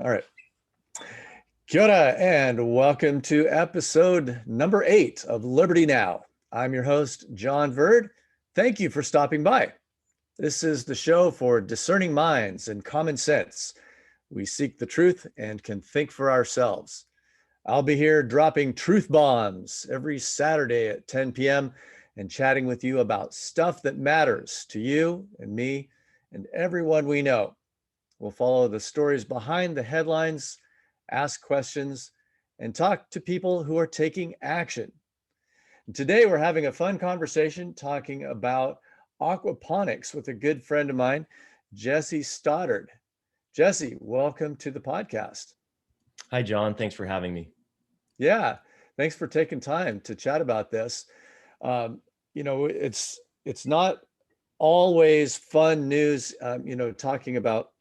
All right. Kia ora, and welcome to episode number 8 of Liberty Now. I'm your host, John Verd. Thank you for stopping by. This is the show for discerning minds and common sense. We seek the truth and can think for ourselves. I'll be here dropping truth bombs every Saturday at 10 p.m. and chatting with you about stuff that matters to you and me and everyone we know. We'll follow the stories behind the headlines, ask questions, and talk to people who are taking action. And today, we're having a fun conversation talking about aquaponics with a good friend of mine, Jesse Stoddard. Jesse, welcome to the podcast. Hi, John. Thanks for having me. Yeah, thanks for taking time to chat about this. It's not always fun news, talking about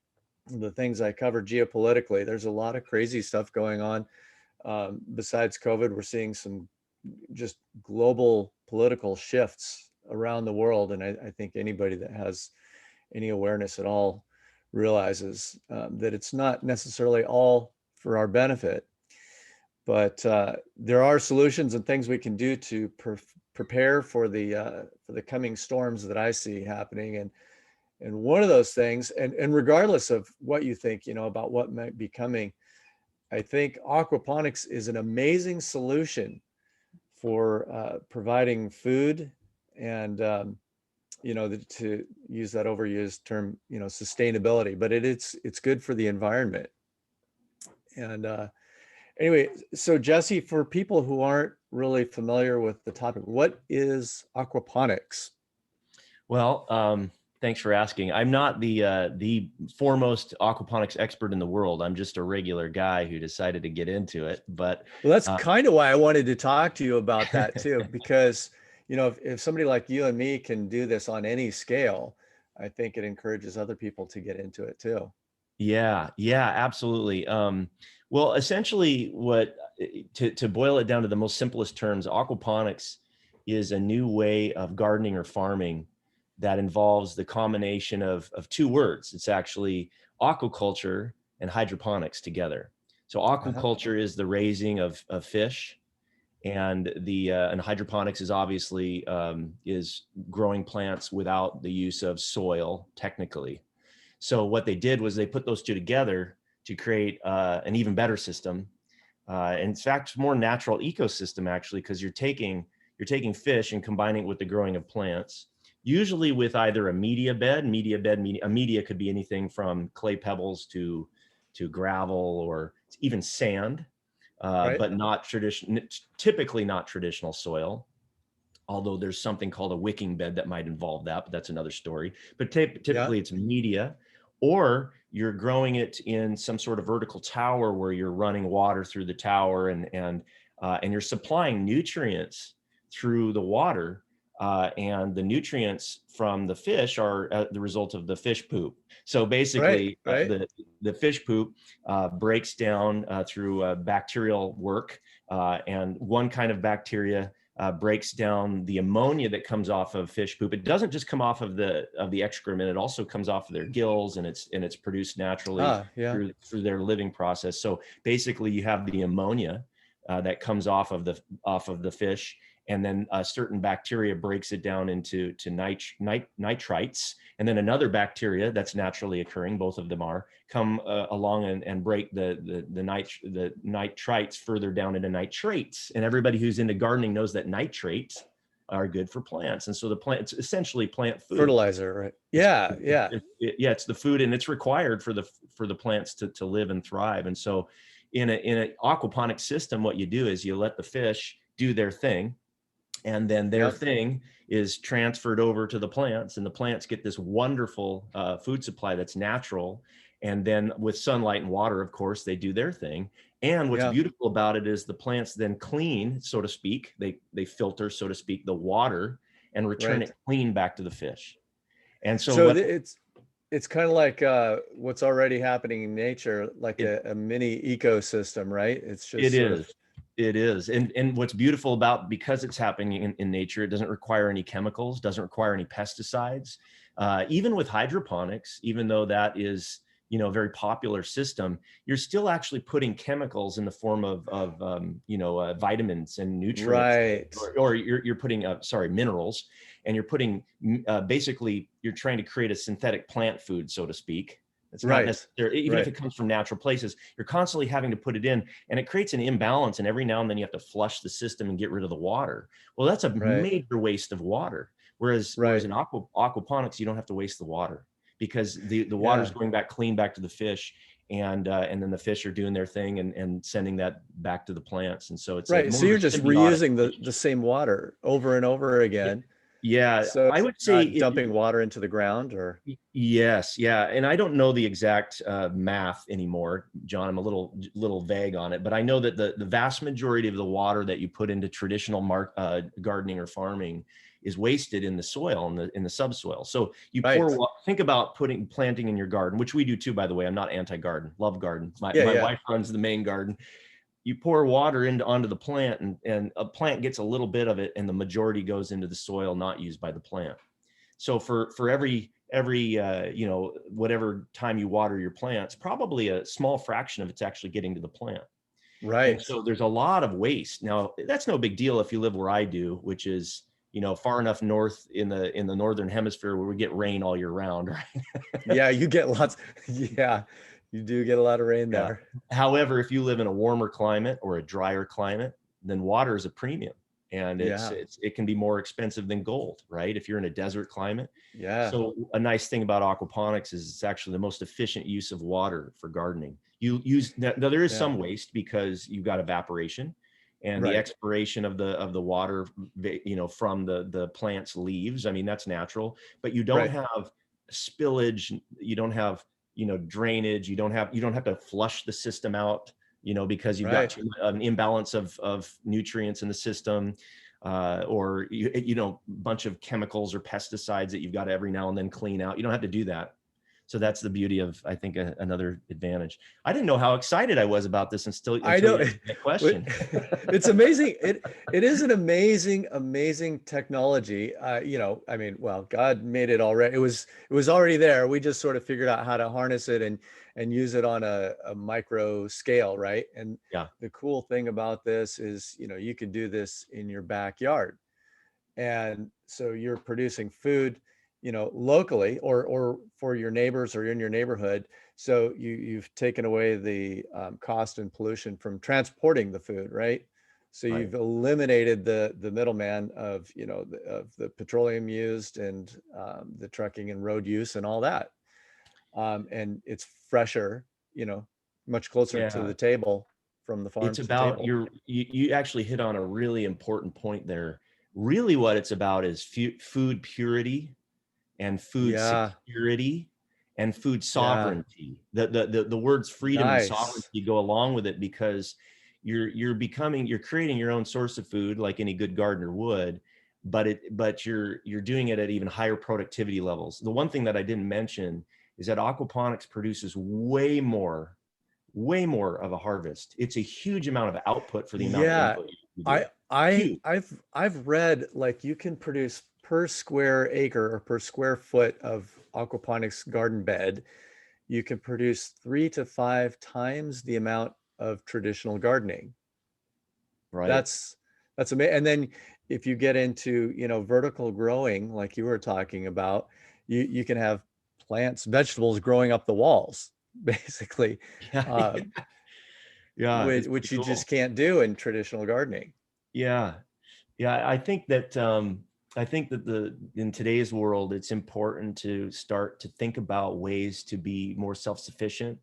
the things I cover geopolitically. There's a lot of crazy stuff going on. Besides COVID, we're seeing some just global political shifts around the world. And I think anybody that has any awareness at all realizes that it's not necessarily all for our benefit. But there are solutions and things we can do to prepare for the coming storms that I see happening. And one of those things, and regardless of what you think, about what might be coming, I think aquaponics is an amazing solution for providing food and, to use that overused term, sustainability, but it's good for the environment. And anyway, so Jesse, for people who aren't really familiar with the topic, what is aquaponics? Well, thanks for asking. I'm not the foremost aquaponics expert in the world. I'm just a regular guy who decided to get into it. But Well, that's kind of why I wanted to talk to you about that too, because if somebody like you and me can do this on any scale, I think it encourages other people to get into it too. yeah, absolutely. Well, essentially, to boil it down to the most simplest terms, aquaponics is a new way of gardening or farming that involves the combination of two words. It's actually aquaculture and hydroponics together. So aquaculture is the raising of fish, and and hydroponics is obviously is growing plants without the use of soil technically. So what they did was they put those two together to create an even better system. In fact, more natural ecosystem actually, because you're taking fish and combining it with the growing of plants, usually with either a media bed. A media could be anything from clay pebbles to gravel or even sand, Right. but typically not traditional soil. Although there's something called a wicking bed that might involve that, but that's another story. But typically it's media, or you're growing it in some sort of vertical tower where you're running water through the tower and you're supplying nutrients through the water. And the nutrients from the fish are the result of the fish poop. So basically, Right. The fish poop breaks down through bacterial work, and one kind of bacteria breaks down the ammonia that comes off of fish poop. It doesn't just come off of the excrement; it also comes off of their gills, and it's produced naturally through their living process. So basically, you have the ammonia that comes off of the fish, and then a certain bacteria breaks it down into nitrites, and then another bacteria that's naturally occurring, both of them come along and break the nitrites further down into nitrates. And everybody who's into gardening knows that nitrates are good for plants, and so the plants essentially plant food, fertilizer, right? Yeah. It's the food, and it's required for the plants to live and thrive. And so in an aquaponic system, what you do is you let the fish do their thing, and then their thing is transferred over to the plants, and the plants get this wonderful food supply that's natural. And then with sunlight and water, of course, they do their thing. And what's beautiful about it is the plants then clean, so to speak, they filter, so to speak, the water and return it clean back to the fish. And so it's kind of like what's already happening in nature, like a mini ecosystem, right? It's just It is. And what's beautiful about, because it's happening in nature, it doesn't require any chemicals, doesn't require any pesticides. Even with hydroponics, even though that is very popular system, you're still actually putting chemicals in the form of vitamins and nutrients, Right. or you're putting minerals, and you're putting basically you're trying to create a synthetic plant food, so to speak. It's not Right. necessarily, even if Right. it comes from natural places, you're constantly having to put it in, and it creates an imbalance. And every now and then you have to flush the system and get rid of the water. Well, that's a Right. major waste of water. Whereas Right. in aquaponics, you don't have to waste the water, because the water is Yeah. going back clean back to the fish, and then the fish are doing their thing and sending that back to the plants. And so it's a Right. more So of a you're just symbiotic reusing the relationship. same water over and over again. Yeah, So I it's would say not dumping water into the ground or. yes, yeah, and I don't know the exact math anymore, John. I'm a little vague on it, but I know that the vast majority of the water that you put into traditional gardening or farming is wasted in the soil, in the subsoil. So you Right. think about planting in your garden, which we do too, by the way. I'm not anti-garden, love garden. Yeah. My Yeah. wife runs the main garden. You pour water onto the plant, and a plant gets a little bit of it, and the majority goes into the soil, not used by the plant. So for every whatever time you water your plants, probably a small fraction of it's actually getting to the plant. And Right. so there's a lot of waste. Now, that's no big deal if you live where I do, which is, far enough north in the northern hemisphere where we get rain all year round, right? Yeah. You get lots. Yeah. You do get a lot of rain Yeah. there. However, if you live in a warmer climate or a drier climate, then water is a premium, and Yeah. it can be more expensive than gold, right? If you're in a desert climate. Yeah. So a nice thing about aquaponics is it's actually the most efficient use of water for gardening. You use now, there is Yeah. some waste because you've got evaporation and the Right. expiration of the water, from the plant's leaves. I mean, that's natural, but you don't Right. have spillage. You don't have, drainage. You don't have to flush the system out, because you've got Right. an imbalance of nutrients in the system, or bunch of chemicals or pesticides that you've got to every now and then clean out. You don't have to do that. So that's the beauty of, I think, another advantage. I didn't know how excited I was about this I know. until you asked that question. It's amazing. It is an amazing technology. I mean, well, God made it already. It was already there. We just sort of figured out how to harness it and use it on a micro scale, right? And Yeah, the cool thing about this is, you can do this in your backyard. And so you're producing food, locally or for your neighbors or in your neighborhood. So you've taken away the cost and pollution from transporting the food, right? So right. you've eliminated the middleman of of the petroleum used and the trucking and road use and all that. And it's fresher, much closer to Yeah, the table, from the farm it's to the about table. you actually hit on a really important point there. Really, what it's about is food purity and food Yeah, security and food yeah, sovereignty. The words freedom and nice. sovereignty go along with it, because you're creating your own source of food like any good gardener would, but you're doing it at even higher productivity levels. The one thing that I didn't mention is that aquaponics produces way more of a harvest. It's a huge amount of output for the amount of Yeah, input you do. I I Huge. I've read like you can produce per square acre or per square foot of aquaponics garden bed, you can produce 3 to 5 times the amount of traditional gardening. Right. That's amazing. And then if you get into, vertical growing, like you were talking about, you can have plants, vegetables growing up the walls, basically, Yeah. uh, Yeah, it's which pretty you just cool. can't do in traditional gardening. Yeah. Yeah, I think that the in today's world, it's important to start to think about ways to be more self-sufficient.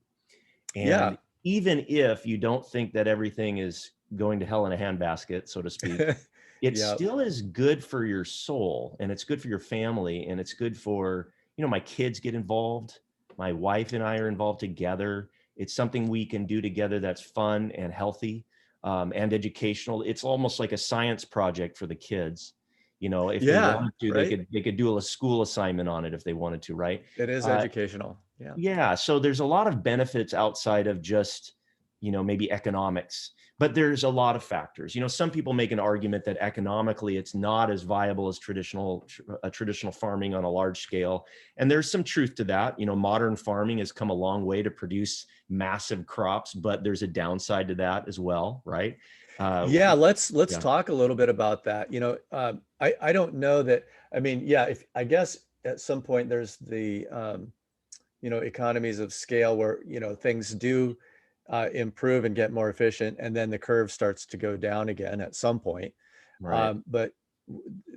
Yeah. And even if you don't think that everything is going to hell in a handbasket, so to speak, it Yeah. still is good for your soul, and it's good for your family, and it's good for, my kids get involved. My wife and I are involved together. It's something we can do together that's fun and healthy, and educational. It's almost like a science project for the kids. If they Yeah. wanted to, Right. they could do a school assignment on it if they wanted to, right? It is Uh, educational. Yeah. yeah, so there's a lot of benefits outside of just maybe economics, but there's a lot of factors. Some people make an argument that economically it's not as viable as traditional farming on a large scale. And there's some truth to that. Modern farming has come a long way to produce massive crops, but there's a downside to that as well, right? Yeah, let's Yeah, talk a little bit about that. I don't know that. I mean, yeah, if I guess at some point there's the economies of scale where things do improve and get more efficient, and then the curve starts to go down again at some point. right. But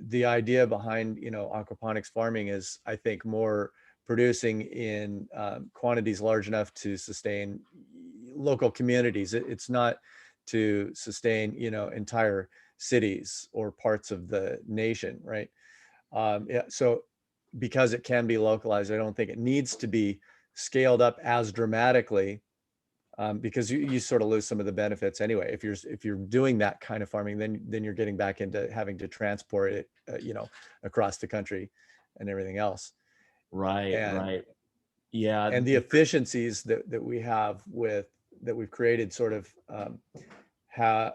the idea behind aquaponics farming is, I think, more producing in quantities large enough to sustain local communities. It's not to sustain entire cities or parts of the nation, right? Yeah, so because it can be localized, I don't think it needs to be scaled up as dramatically, because you sort of lose some of the benefits anyway. If you're doing that kind of farming, then you're getting back into having to transport it, across the country and everything else. Right, And right. Yeah, and the efficiencies that we have that we've created sort of, ha,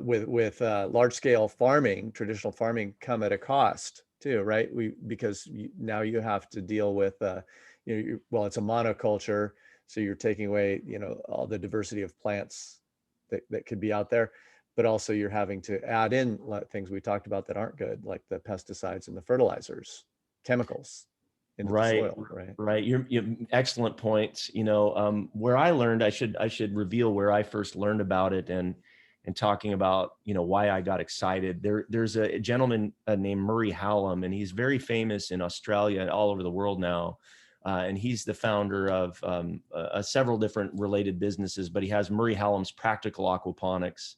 with large scale farming, traditional farming, come at a cost too, right? Because now you have to deal with, well, it's a monoculture, so you're taking away, all the diversity of plants that could be out there, but also you're having to add in things we talked about that aren't good, like the pesticides and the fertilizers, chemicals into the right, soil, right? right. You're excellent points. Where I learned, I should reveal where I first learned about it, and talking about why I got excited. There's a gentleman named Murray Hallam, and he's very famous in Australia and all over the world now. And he's the founder of several different related businesses, but he has Murray Hallam's Practical Aquaponics,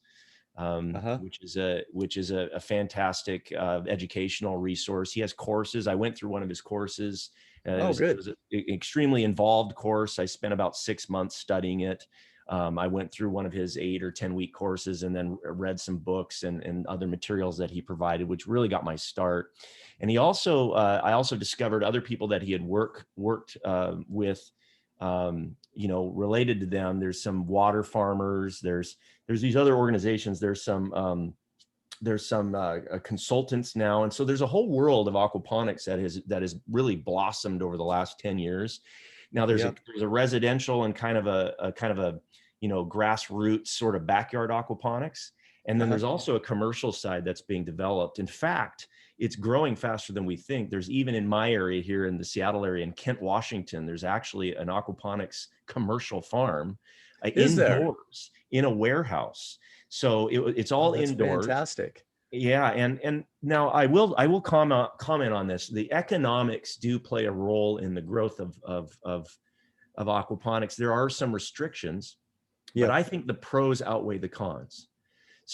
Uh-huh. which is a fantastic educational resource. He has courses. I went through one of his courses. It Oh, was it good. was an extremely involved course. I spent about 6 months studying it. I went through one of his 8 or 10 week courses, and then read some books and other materials that he provided, which really got my start. And I also discovered other people that he had worked with, related to them. There's some water farmers. There's these other organizations. There's some consultants now, and so there's a whole world of aquaponics that has really blossomed over the last 10 years. Now Yep. there's a residential and kind of a grassroots sort of backyard aquaponics, and then Uh-huh. there's also a commercial side that's being developed. In fact, it's growing faster than we think. There's even in my area here in the Seattle area in Kent, Washington, there's actually an aquaponics commercial farm Is there? indoors in a warehouse. So it's Oh, all that's indoors. fantastic. Yeah, and now I will comment on this. The economics do play a role in the growth of aquaponics. There are some restrictions, but Yep. I think the pros outweigh the cons.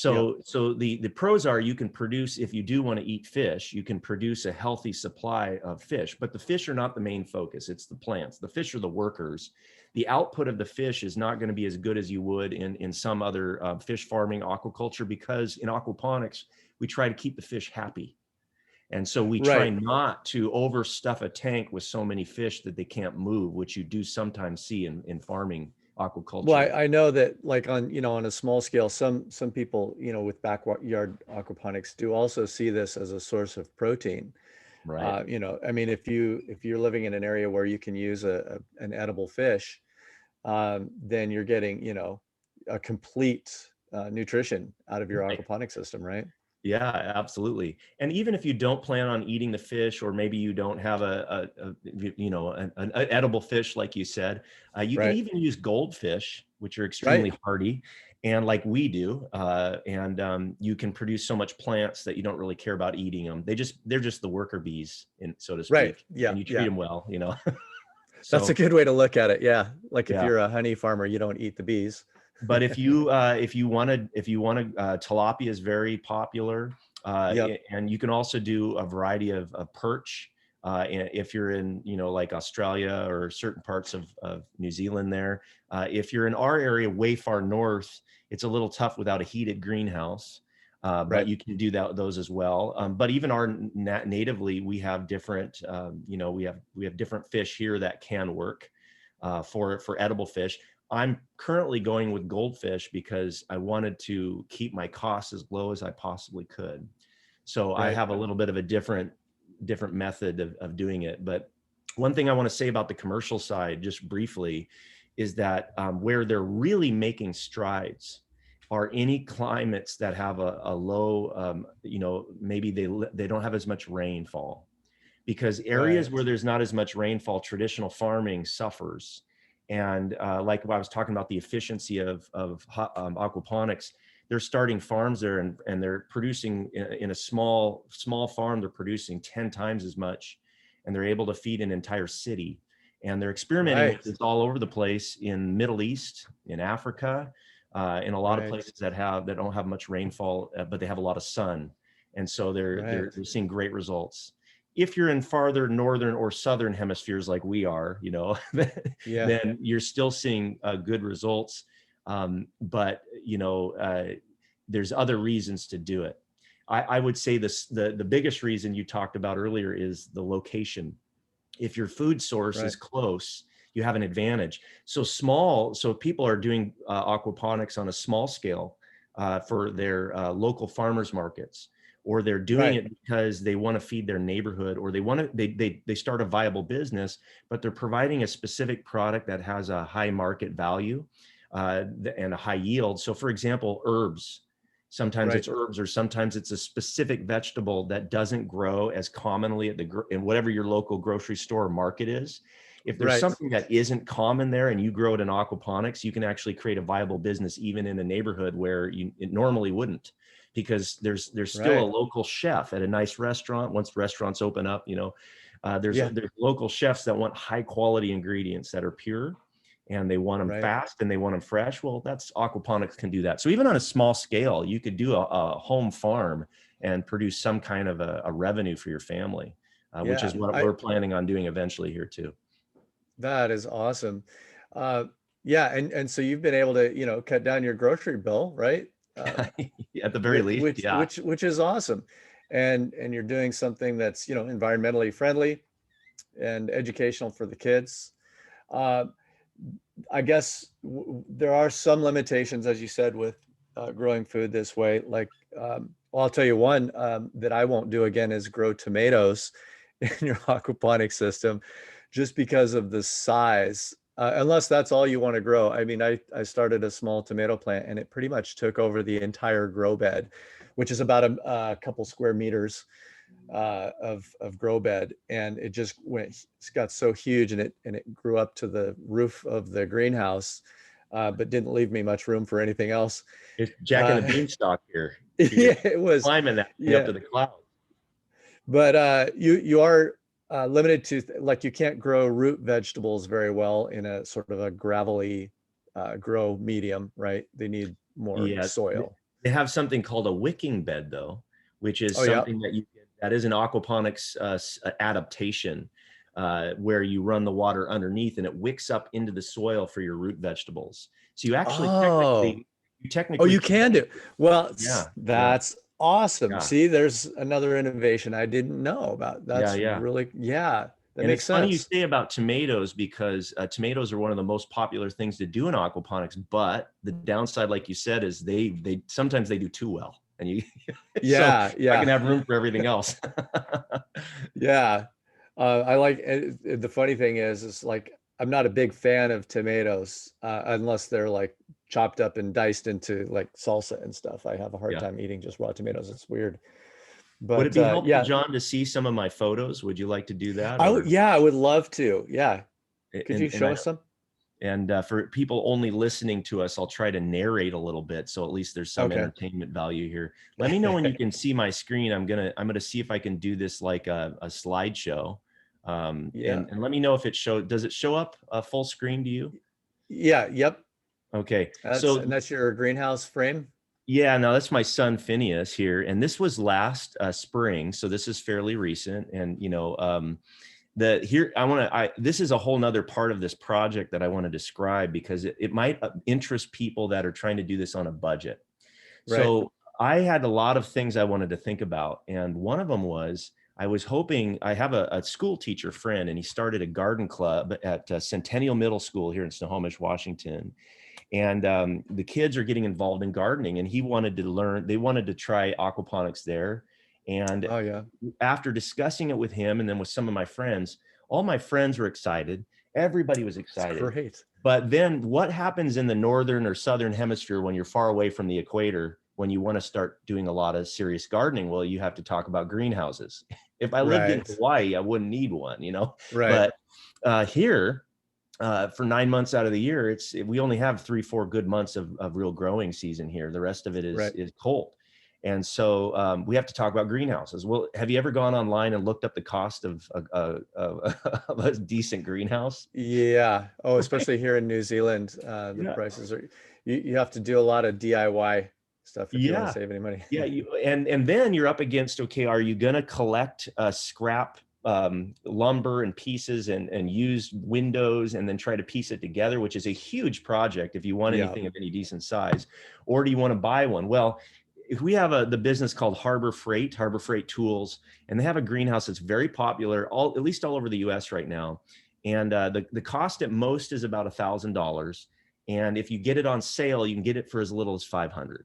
Yep. So the pros are, you can produce, if you do want to eat fish, you can produce a healthy supply of fish, but the fish are not the main focus. It's the plants. The fish are the workers. The output of the fish is not going to be as good as you would in some other fish farming aquaculture, because in aquaponics, we try to keep the fish happy. And so we try Right. not to overstuff a tank with so many fish that they can't move, which you do sometimes see in farming Well, aquaculture. I know that, like, on a small scale, some people, with backyard aquaponics do also see this as a source of protein. Right. I mean, if you're living in an area where you can use an edible fish, then you're getting, a complete nutrition out of your Right. aquaponic system, right? Yeah, absolutely. And even if you don't plan on eating the fish, or maybe you don't have an edible fish, like you said, you can Right. even use goldfish, which are Right. extremely hardy, and like we do, and you can produce so much plants that you don't really care about eating them. They're just the worker bees, so to Right. speak, Yeah. and you treat Yeah. them well. That's a So good way to look at it. Yeah. Like, if yeah. you're a honey farmer, you don't eat the bees. But if you want to tilapia is very popular, Yep. and you can also do a variety of perch. And if you're in like Australia or certain parts of New Zealand there, if you're in our area way far north, it's a little tough without a heated greenhouse. But Right. you can do those as well. But even our natively, we have different, we have different fish here that can work for edible fish. I'm currently going with goldfish because I wanted to keep my costs as low as I possibly could. So I Right. have a little bit of a different method of doing it. But one thing I want to say about the commercial side, just briefly, is that where they're really making strides are any climates that have a low, maybe they don't have as much rainfall, because areas Right. where there's not as much rainfall, traditional farming suffers. And like I was talking about the efficiency of aquaponics, they're starting farms there, and they're producing in a small farm, they're producing 10 times as much, and they're able to feed an entire city. And they're experimenting with Right. this all over the place in Middle East, in Africa, in a lot of Right. places that don't have much rainfall, but they have a lot of sun. And so Right. they're seeing great results. If you're in farther northern or southern hemispheres like we are, Yeah. then you're still seeing good results. But there's other reasons to do it. I would say the biggest reason you talked about earlier is the location. If your food source Right. is close, you have an advantage. So people are doing aquaponics on a small scale for their local farmers markets, or they're doing Right. it because they want to feed their neighborhood, or they start a viable business, but they're providing a specific product that has a high market value and a high yield. So for example, herbs. Sometimes Right. it's herbs, or sometimes it's a specific vegetable that doesn't grow as commonly in whatever your local grocery store or market is. If there's Right. something that isn't common there and you grow it in aquaponics, you can actually create a viable business even in a neighborhood where it normally wouldn't, because there's still a Right. local chef at a nice restaurant. Once restaurants open up, there's Yeah. local chefs that want high quality ingredients that are pure, and they want them Right. fast and they want them fresh. Well, that's aquaponics can do that. So even on a small scale, you could do a home farm and produce some kind of a revenue for your family, which is Yeah. what we're planning on doing eventually here too. That is awesome. Uh, yeah. And so you've been able to, cut down your grocery bill, right? At the very least, yeah. Which is awesome. And you're doing something that's, environmentally friendly and educational for the kids. Uh, I guess there are some limitations, as you said, with growing food this way. Like, well, I'll tell you one that I won't do again is grow tomatoes in your aquaponic system, just because of the size. Unless that's all you want to grow. I mean, I started a small tomato plant and it pretty much took over the entire grow bed, which is about a couple square meters of grow bed, and it's got so huge, and it grew up to the roof of the greenhouse, but didn't leave me much room for anything else. It's Jack and the Uh, Beanstalk here. You're yeah, it was, climbing that thing up yeah, to the clouds. but you are limited to like you can't grow root vegetables very well in a sort of a gravelly grow medium, right? They need more Yeah, soil. they have something called a wicking bed though, which is Oh yeah. something that is an aquaponics adaptation, where you run the water underneath and it wicks up into the soil for your root vegetables. So Oh. you Oh, technically you can, can do. Well, yeah, yeah, that's awesome. yeah, See, there's another innovation I didn't know about. yeah, That's yeah. really, yeah, that And makes it's funny you sense. say about tomatoes, because tomatoes are one of the most popular things to do in aquaponics. But the downside, like you said, is they sometimes they do too well, and you so Yeah, I can yeah, have room for everything else. yeah. I like the funny thing is like I'm not a big fan of tomatoes unless they're like chopped up and diced into like salsa and stuff. I have a hard Yeah. time eating just raw tomatoes. It's weird. Would it But be helpful, yeah, John, to see some of my photos? Would you like to do that? Or yeah, I would love to. Yeah. Could you and show us some? for people only listening to us, I'll try to narrate a little bit, so at least there's some Okay. entertainment value here. Let me know when you can see my screen. I'm gonna see if I can do this like a slideshow, Yeah. and let me know if does it show up full screen to you? Yeah. Yep. Okay, And that's your greenhouse frame? yeah, no, that's my son Phineas here, and this was last spring, so this is fairly recent. And the here I want to this is a whole nother part of this project that I want to describe, because it might interest people that are trying to do this on a budget. Right. So I had a lot of things I wanted to think about, and one of them was I was hoping, I have a school teacher friend, and he started a garden club at Centennial Middle School here in Snohomish, Washington. And the kids are getting involved in gardening, and he wanted to learn, they wanted to try aquaponics there. And Oh yeah. after discussing it with him and then with some of my friends, all my friends were excited. Everybody was It's excited. great. But then what happens in the northern or southern hemisphere when you're far away from the equator, when you want to start doing a lot of serious gardening? Well, you have to talk about greenhouses. If I lived in Right. Hawaii, I wouldn't need one, you know. Right. But here, for 9 months out of the year, we only have 3-4 good months of real growing season here. The rest of it Right. is cold. And so we have to talk about greenhouses. Well, have you ever gone online and looked up the cost of of a decent greenhouse? Yeah. Oh, Right. especially here in New Zealand, the Yeah. prices are, you have to do a lot of DIY stuff if you want to Yeah. save any money. Yeah, and then you're up against, okay, are you going to collect scrap lumber and pieces and used windows and then try to piece it together, which is a huge project if you want Yeah. anything of any decent size, or do you want to buy one? Well, if we have the business called Harbor Freight Tools, and they have a greenhouse that's very popular, at least all over the U.S. right now, and the cost at most is about $1,000, and if you get it on sale, you can get it for as little as 500.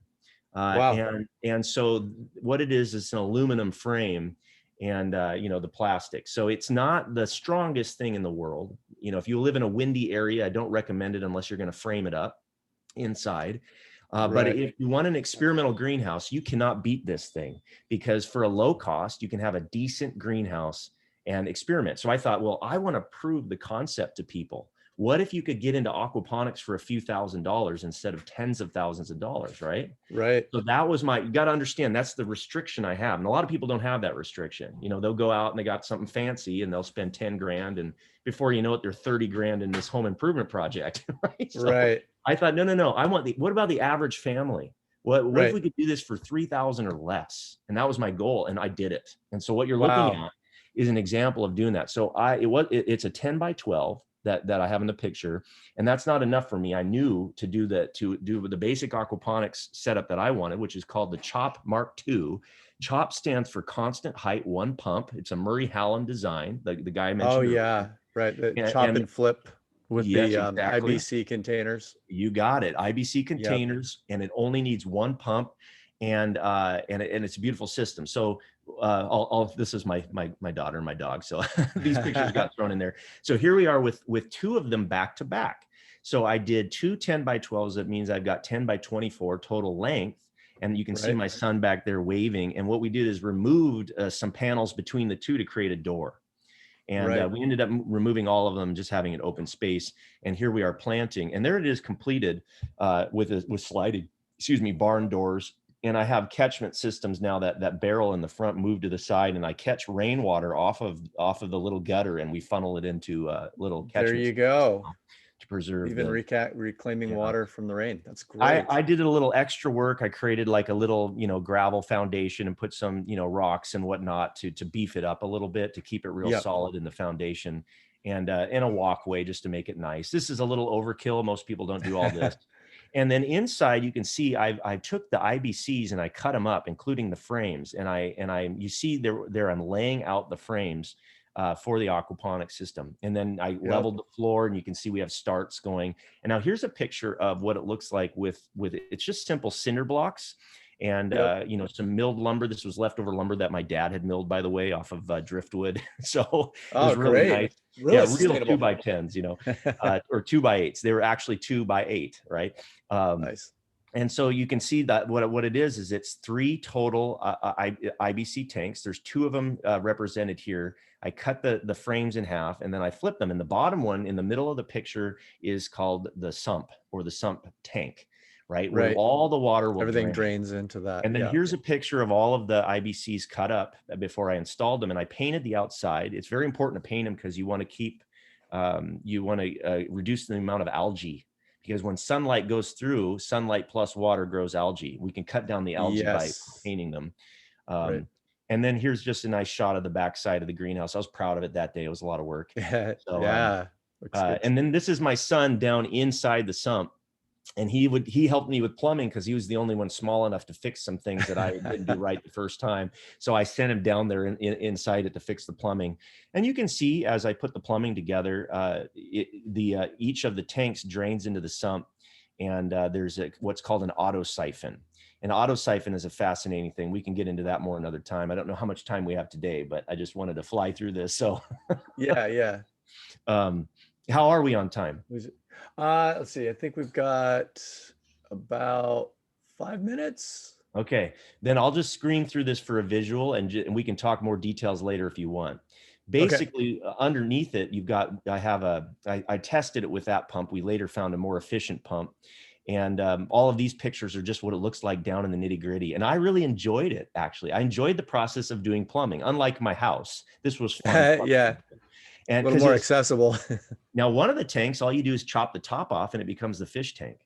Wow. And so what it is an aluminum frame, and the plastic. So it's not the strongest thing in the world. If you live in a windy area, I don't recommend it unless you're going to frame it up inside. But Right. if you want an experimental greenhouse, you cannot beat this thing, because for a low cost, you can have a decent greenhouse and experiment. So I thought, well, I want to prove the concept to people. What if you could get into aquaponics for a few $1,000s instead of tens of thousands of dollars, right? Right. So that was you got to understand, that's the restriction I have. And a lot of people don't have that restriction. They'll go out and they got something fancy and they'll spend 10 grand. And before you know it, they're 30 grand in this home improvement project. Right. So Right. I thought, no. What about the average family? What if Right. we could do this for 3,000 or less? And that was my goal. And I did it. And so what you're looking Wow. at is an example of doing that. So it's a 10 by 12 that I have in the picture. And that's not enough for me. I knew to do the basic aquaponics setup that I wanted, which is called the CHOP Mark II. CHOP stands for constant height, one pump. It's a Murray Hallam design, the guy I Oh mentioned yeah. earlier. Right. The chop And and flip with yes, the exactly. IBC containers. You got it. IBC Yep. containers, and it only needs one pump, and it's a beautiful system. So this is my daughter and my dog. So these pictures got thrown in there. So here we are with two of them back to back. So I did two 10 by 12s. That means I've got 10 by 24 total length. And you can see Right. my son back there waving. And what we did is removed some panels between the two to create a door. And Right. we ended up removing all of them, just having an open space. And here we are planting. And there it is, completed with sliding, barn doors. And I have catchment systems now, that barrel in the front moved to the side, and I catch rainwater off of the little gutter, and we funnel it into little There catchment you systems go. to preserve Even the. reclaiming Yeah. water from the rain. That's great. I did a little extra work. I created like a little, gravel foundation and put some, rocks and whatnot to beef it up a little bit, to keep it real Yep. solid in the foundation, and a walkway just to make it nice. This is a little overkill. Most people don't do all this. And then inside, you can see I took the IBCs and I cut them up, including the frames. And you see there I'm laying out the frames for the aquaponic system. And then I Yep. leveled the floor, and you can see we have starts going. And now here's a picture of what it looks like with it's just simple cinder blocks and Yep. some milled lumber. This was leftover lumber that my dad had milled, by the way, off of driftwood. So it Oh, was really great. nice. Yeah, Really real two sustainable. by tens, or 2x8s. They were actually 2x8, right? Nice. And so you can see that what it is it's 3 total IBC tanks. There's 2 of them represented here. I cut the frames in half, and then I flip them. And the bottom one in the middle of the picture is called the sump, or the sump tank, right? Where Right. all the water will Everything drain. drains into that. And then Yeah. here's a picture of all of the IBCs cut up before I installed them. And I painted the outside. It's very important to paint them, because you want to reduce the amount of algae, because when sunlight goes through, sunlight plus water grows algae. We can cut down the algae by Yes. painting them. Right. And then here's just a nice shot of the backside of the greenhouse. I was proud of it that day. It was a lot of work. So, Yeah. Looks good. and then this is my son down inside the sump. And he helped me with plumbing because he was the only one small enough to fix some things that I didn't do right the first time. So I sent him down there inside it to fix the plumbing. And you can see as I put the plumbing together, each of the tanks drains into the sump, and there's what's called an auto siphon. An auto siphon is a fascinating thing. We can get into that more another time. I don't know how much time we have today, but I just wanted to fly through this. So Yeah. How are we on time? Let's see. I think we've got about 5 minutes. Okay, then I'll just screen through this for a visual, and we can talk more details later if you want. Basically, underneath it, you've got, I tested it with that pump. We later found a more efficient pump. And all of these pictures are just what it looks like down in the nitty gritty. And I really enjoyed it, actually. I enjoyed the process of doing plumbing. Unlike my house, this was fun. Yeah. And a little more accessible. Now, one of the tanks, all you do is chop the top off and it becomes the fish tank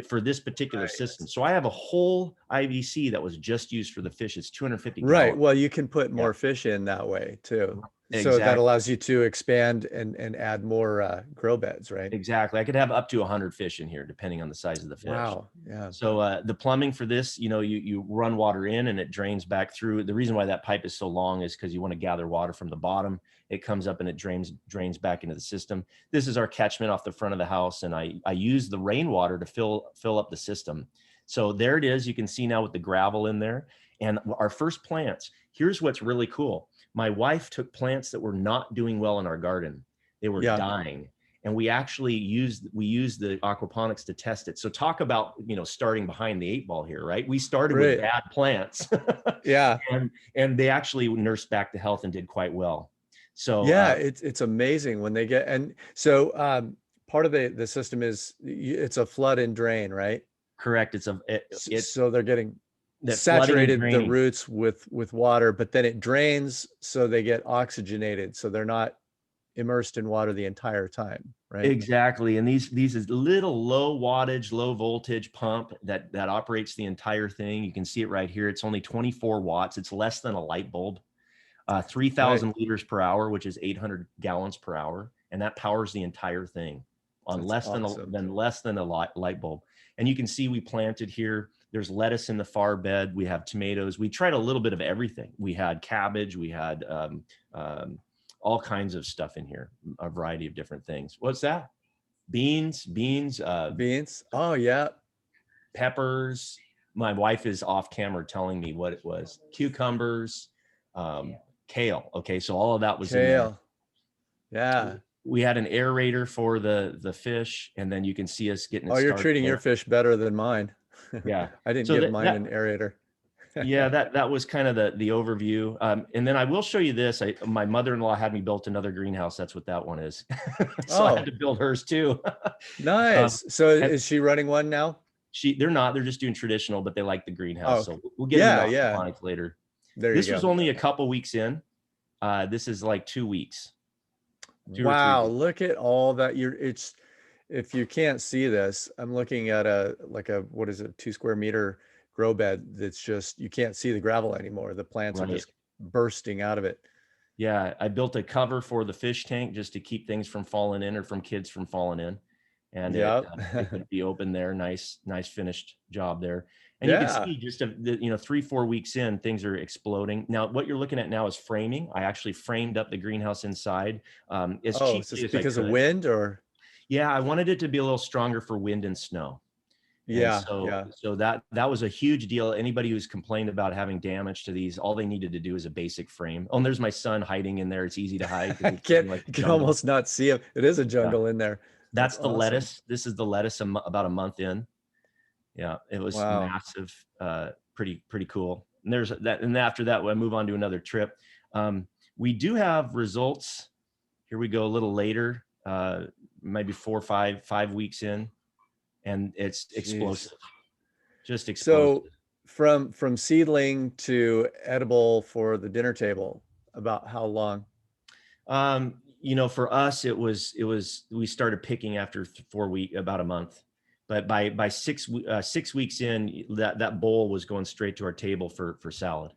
for this particular system. So I have a whole IVC that was just used for the fish. It's 250 gallons. Right. Well, you can put more fish in that way too. Exactly. So that allows you to expand and add more grow beds, right? Exactly. I could have up to 100 fish in here, depending on the size of the fish. Wow. Yeah. So the plumbing for this, you run water in and it drains back through. The reason why that pipe is so long is because you want to gather water from the bottom. It comes up and it drains back into the system. This is our catchment off the front of the house, and I use the rainwater to fill up the system. So there it is. You can see now with the gravel in there. And our first plants, here's what's really cool. My wife took plants that were not doing well in our garden. They were dying. And we actually used the aquaponics to test it. So talk about, starting behind the 8 ball here, right? We started with bad plants. Yeah. And they actually nursed back to health and did quite well. So yeah, it's amazing when they get, and so part of the system is it's a flood and drain, right? Correct. So they're getting saturated the roots with water, but then it drains so they get oxygenated, so they're not immersed in water the entire time, right? Exactly. And these is little low wattage, low voltage pump that operates the entire thing. You can see it right here. It's only 24 watts. It's less than a light bulb. 3,000 liters per hour, which is 800 gallons per hour, and that powers the entire thing on less than a light bulb. And you can see we planted here. There's lettuce in the far bed. We have tomatoes. We tried a little bit of everything. We had cabbage. We had all kinds of stuff in here, a variety of different things. What's that? Beans. Beans. Oh yeah. Peppers. My wife is off camera telling me what it was. Cucumbers. Kale. Okay, so all of that was kale. Yeah. We had an aerator for the fish, and then you can see us getting. Oh, you're treating your fish better than mine. Yeah, I didn't give mine an aerator. Yeah, that was kind of the overview. And then I will show you this. My mother-in-law had me built another greenhouse. That's what that one is. So I had to build hers too. Nice. So is she running one now? They're not. They're just doing traditional, but they like the greenhouse. So we'll get into aquaponics later. This was only a couple weeks in. This is like 2 weeks. Wow, look at all that. If you can't see this, I'm looking at what is it, 2 square meter grow bed that's just, you can't see the gravel anymore. The plants are just bursting out of it. Yeah, I built a cover for the fish tank just to keep things from falling in, or from kids from falling in. And it would be open there. Nice finished job there. And you can see just 3-4 weeks in, things are exploding. Now, what you're looking at now is framing. I actually framed up the greenhouse inside. As cheaply as because of wind, or? Yeah, I wanted it to be a little stronger for wind and snow. Yeah. So that was a huge deal. Anybody who's complained about having damage to these, all they needed to do is a basic frame. Oh, and there's my son hiding in there. It's easy to hide. You can almost not see him. It is a jungle in there. That's the awesome. Lettuce. This is the lettuce about a month in. Yeah, it was massive, pretty cool. And there's that. And after that, we'll move on to another trip. We do have results. Here we go a little later, maybe 4 or 5 weeks in, and it's explosive. Just explosive. So from seedling to edible for the dinner table, about how long? For us, it was we started picking after about a month. But by 6 weeks in, that bowl was going straight to our table for salad.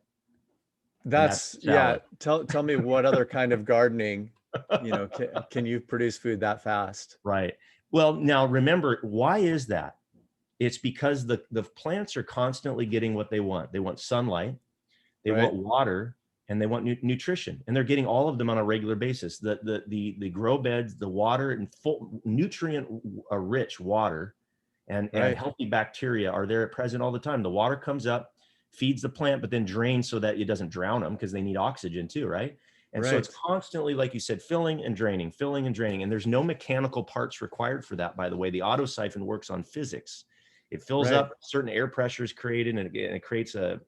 That's salad. Tell me what other kind of gardening, can you produce food that fast? Right. Well, now remember, why is that? It's because the plants are constantly getting what they want. They want sunlight, they Right. want water, and they want nutrition, and they're getting all of them on a regular basis. The grow beds, the water, and full nutrient rich water and Right. healthy bacteria are there present all the time. The water comes up, feeds the plant, but then drains so that it doesn't drown them, because they need oxygen too, right? And so Right. it's constantly, like you said, filling and draining, filling and draining. And there's no mechanical parts required for that, by the way. The auto siphon works on physics. It fills Right. up, certain air pressure is created, and it creates a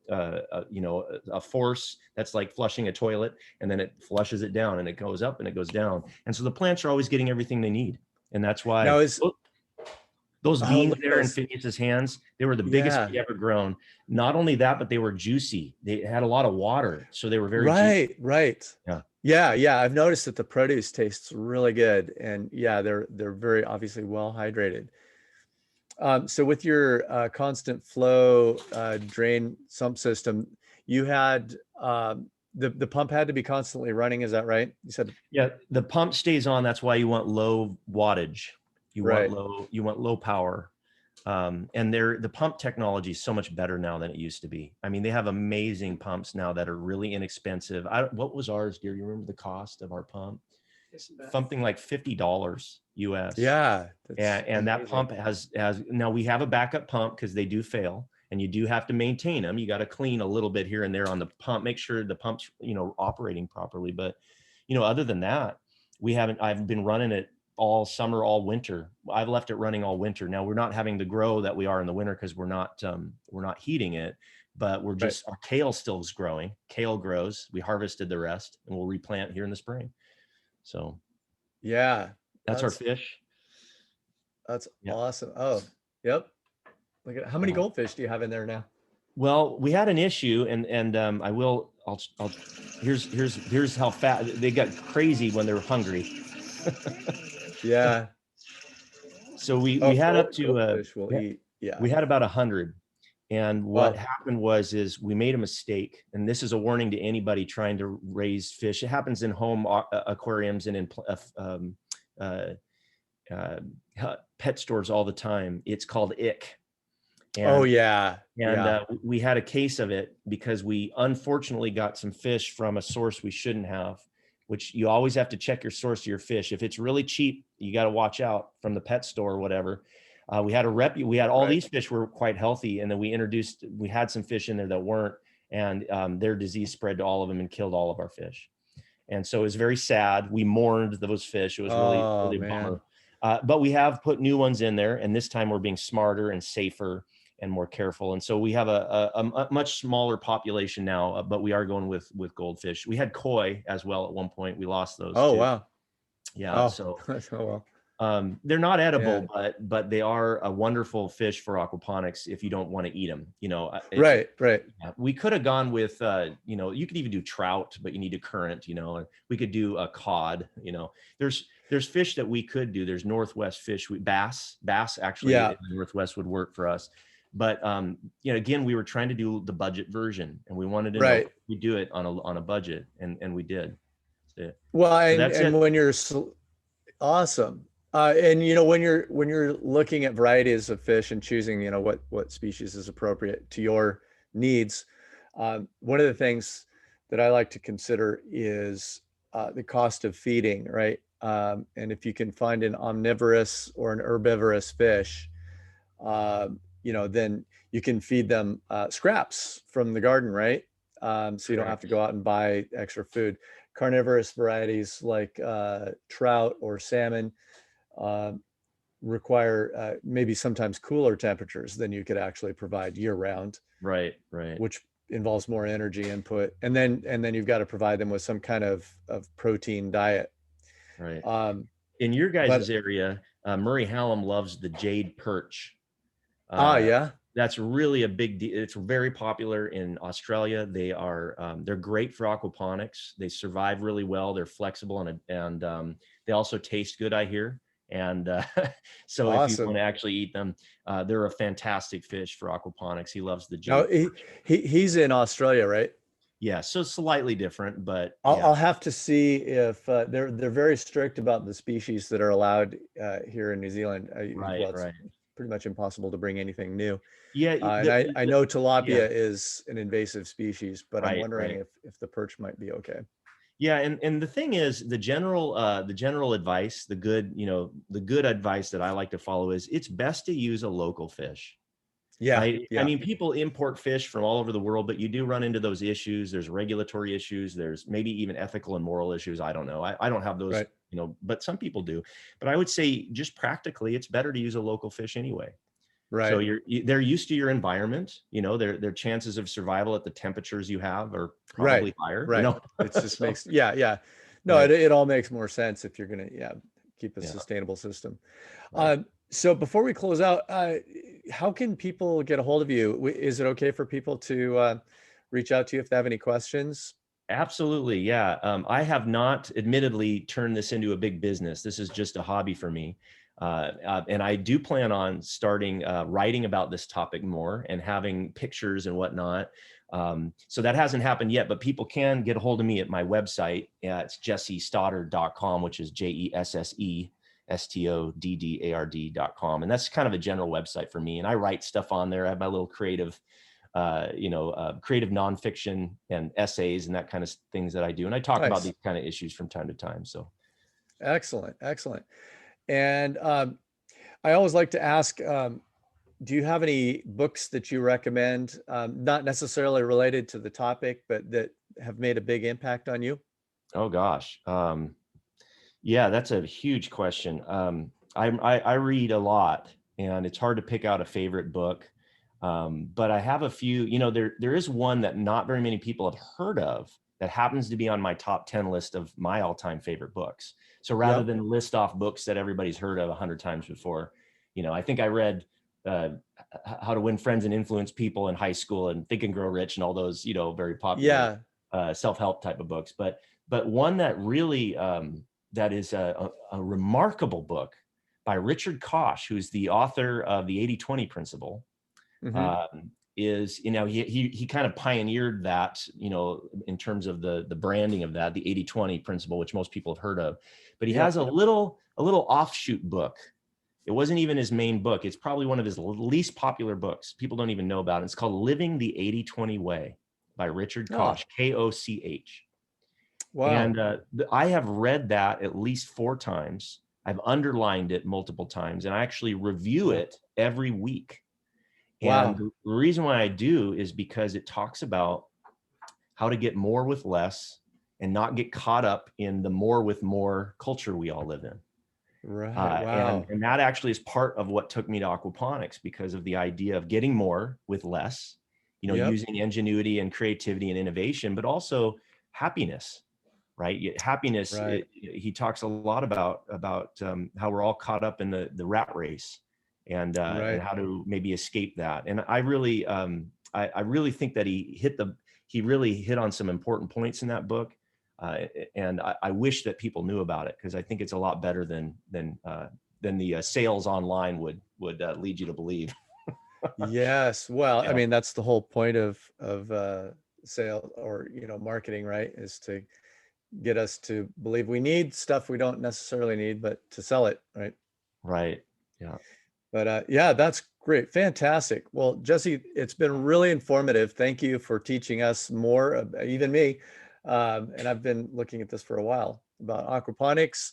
force that's like flushing a toilet, and then it flushes it down, and it goes up and it goes down. And so the plants are always getting everything they need. And that's Now why is, those oh, beans look at there in those. Phineas's hands, they were the biggest Yeah. we'd ever grown. Not only that, but they were juicy. They had a lot of water, so they were very juicy. Right. Right. Yeah. Yeah. Yeah. I've noticed that the produce tastes really good, and yeah, they're very obviously well hydrated. So with your constant flow drain sump system, you had the pump had to be constantly running. Is that right? You said Yeah, the pump stays on. That's why you want low wattage. right. You want low power. And the pump technology is so much better now than it used to be. I mean, they have amazing pumps now that are really inexpensive. What was ours, dear? You remember the cost of our pump? Something like $50 US. Yeah, that's And that amazing. pump has now, we have a backup pump because they do fail, and you do have to maintain them. You got to clean a little bit here and there on the pump, make sure the pump's operating properly. But other than that, I've been running it all summer, all winter. I've left it running all winter. Now we're not having the grow that we are in the winter because we're not heating it, but we're just, our kale still is growing. Kale grows. We harvested the rest, and we'll replant here in the spring. So Yeah, that's our fish. That's Yeah. awesome. Oh, yep. Look at how many Yeah. goldfish do you have in there now? Well, we had an issue, and here's how fast they got crazy when they were hungry. Yeah. So we had up to goldfish will eat. Yeah. we had about 100. And what Oh, happened is we made a mistake, and this is a warning to anybody trying to raise fish. It happens in home aquariums and in pet stores all the time. It's called ick. And, oh yeah. and Yeah. we had a case of it because we unfortunately got some fish from a source we shouldn't have, which you always have to check your source of your fish. If it's really cheap, you got to watch out, from the pet store or whatever. We had all these fish were quite healthy, and then we had some fish in there that weren't, and their disease spread to all of them and killed all of our fish. And so it was very sad. We mourned those fish. It was really, really a bummer. But we have put new ones in there, and this time we're being smarter and safer and more careful. And so we have a much smaller population now, but we are going with goldfish. We had koi as well at one point. We lost those Oh too. wow. Yeah. Oh. So Oh well. they're not edible, Yeah. but they are a wonderful fish for aquaponics if you don't want to eat them. Right. We could have gone with you could even do trout, but you need a current. And we could do a cod. There's fish that we could do. There's Northwest fish. Bass actually in the Northwest would work for us. But again, we were trying to do the budget version, and we wanted to know we do it on a budget, and we did. Well, and when you're awesome. And when you're looking at varieties of fish and choosing, what species is appropriate to your needs, one of the things that I like to consider is the cost of feeding, right? And if you can find an omnivorous or an herbivorous fish, then you can feed them scraps from the garden, right? So you don't have to go out and buy extra food. Carnivorous varieties like trout or salmon require maybe sometimes cooler temperatures than you could actually provide year round. Right. Which involves more energy input, and then you've got to provide them with some kind of protein diet. Right. In your guys' area, Murray Hallam loves the jade perch. Yeah. That's really a big deal. It's very popular in Australia. They're great for aquaponics. They survive really well. They're flexible, and they also taste good, I hear. And so awesome. If you want to actually eat them, they're a fantastic fish for aquaponics. He loves the jade. Now, he's in Australia, right? Yeah, so slightly different, but I'll have to see if they're very strict about the species that are allowed here in New Zealand. Right. pretty much impossible to bring anything new. Yeah. And I know Yeah. tilapia is an invasive species, but I'm Right. wondering Right. if the perch might be okay. Yeah, and the thing is, the general advice, the good advice that I like to follow is it's best to use a local fish, Yeah, right? I yeah, mean, people import fish from all over the world, but you do run into those issues. There's regulatory issues. There's maybe even ethical and moral issues. I don't know. I don't have those, right, but some people do. But I would say just practically, it's better to use a local fish anyway. So right, they're used to your environment, their chances of survival at the temperatures you have are right, probably higher, right. It just So, makes, yeah, yeah. No, right. it all makes more sense if you're gonna, yeah, keep a Yeah, sustainable system. right. So before we close out, how can people get a hold of you? Is it okay for people to reach out to you if they have any questions? Absolutely. Yeah. I have not admittedly turned this into a big business. This is just a hobby for me. And I do plan on starting writing about this topic more and having pictures and whatnot. So that hasn't happened yet, but people can get a hold of me at my website. It's jessestoddard.com, which is JESSESTODDARD.com. And that's kind of a general website for me. And I write stuff on there. I have my little creative nonfiction and essays and that kind of things that I do. And I talk about Nice. these kind of issues from time to time. So, Excellent. Excellent. And I always like to ask, do you have any books that you recommend, not necessarily related to the topic, but that have made a big impact on you? oh gosh. Yeah, that's a huge question. I read a lot and it's hard to pick out a favorite book. But I have a few, there is one that not very many people have heard of that happens to be on my top 10 list of my all-time favorite books. So rather Yep. than list off books that everybody's heard of 100 times before, I think I read uh, How to Win Friends and Influence People in high school and Think and Grow Rich and all those, very popular Yeah. self-help type of books. But one that really, that is a remarkable book by Richard Koch, who's the author of the 80-20 principle. Hmm. Is he kind of pioneered that, in terms of the branding of that, the 80-20 principle, which most people have heard of. But he has Yep. a little offshoot book. It wasn't even his main book. It's probably one of his least popular books. People don't even know about it. It's called Living the 80-20 Way by Richard Oh, Koch, Koch. wow. And I have read that at least 4 times. I've underlined it multiple times, and I actually review Yep. it every week. And Wow. the reason why I do is because it talks about how to get more with less and not get caught up in the more with more culture we all live in. Right. And Wow. that actually is part of what took me to aquaponics, because of the idea of getting more with less, Yep. using ingenuity and creativity and innovation, but also happiness, right? Happiness. Right. He talks a lot about how we're all caught up in the rat race, and Right. how to maybe escape that. And I really I really think that he really hit on some important points in that book. And I wish that people knew about it, because I think it's a lot better than the sales online would lead you to believe. Yes. Well, I Yeah, mean, that's the whole point of sale or, marketing, right? Is to get us to believe we need stuff we don't necessarily need, but to sell it, right? right. Yeah. But yeah, that's great. Fantastic. Well, Jesse, it's been really informative. Thank you for teaching us more, even me. And I've been looking at this for a while about aquaponics.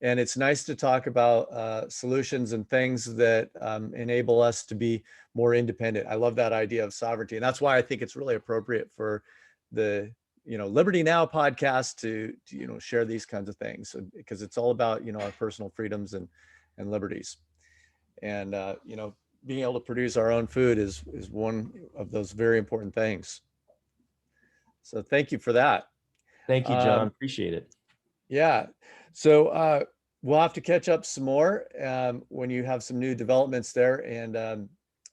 And it's nice to talk about solutions and things that enable us to be more independent. I love that idea of sovereignty. And that's why I think it's really appropriate for the Liberty Now podcast to share these kinds of things, because it's all about our personal freedoms and liberties. And being able to produce our own food is one of those very important things. So thank you for that. Thank you, John. um, Appreciate it. yeah, so we'll have to catch up some more when you have some new developments there. And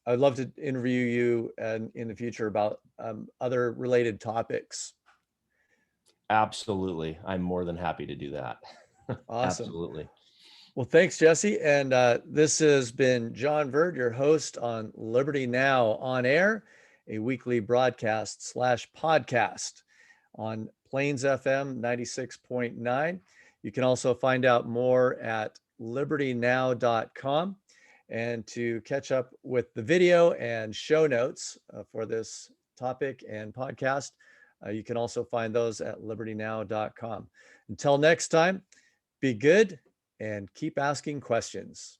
I'd love to interview you in the future about other related topics. Absolutely. I'm more than happy to do that. Awesome. Absolutely. Well, thanks, Jesse. And this has been John Verd, your host on Liberty Now on Air, a weekly broadcast / podcast on Plains FM 96.9. You can also find out more at libertynow.com. And to catch up with the video and show notes for this topic and podcast, you can also find those at libertynow.com. Until next time, be good and keep asking questions.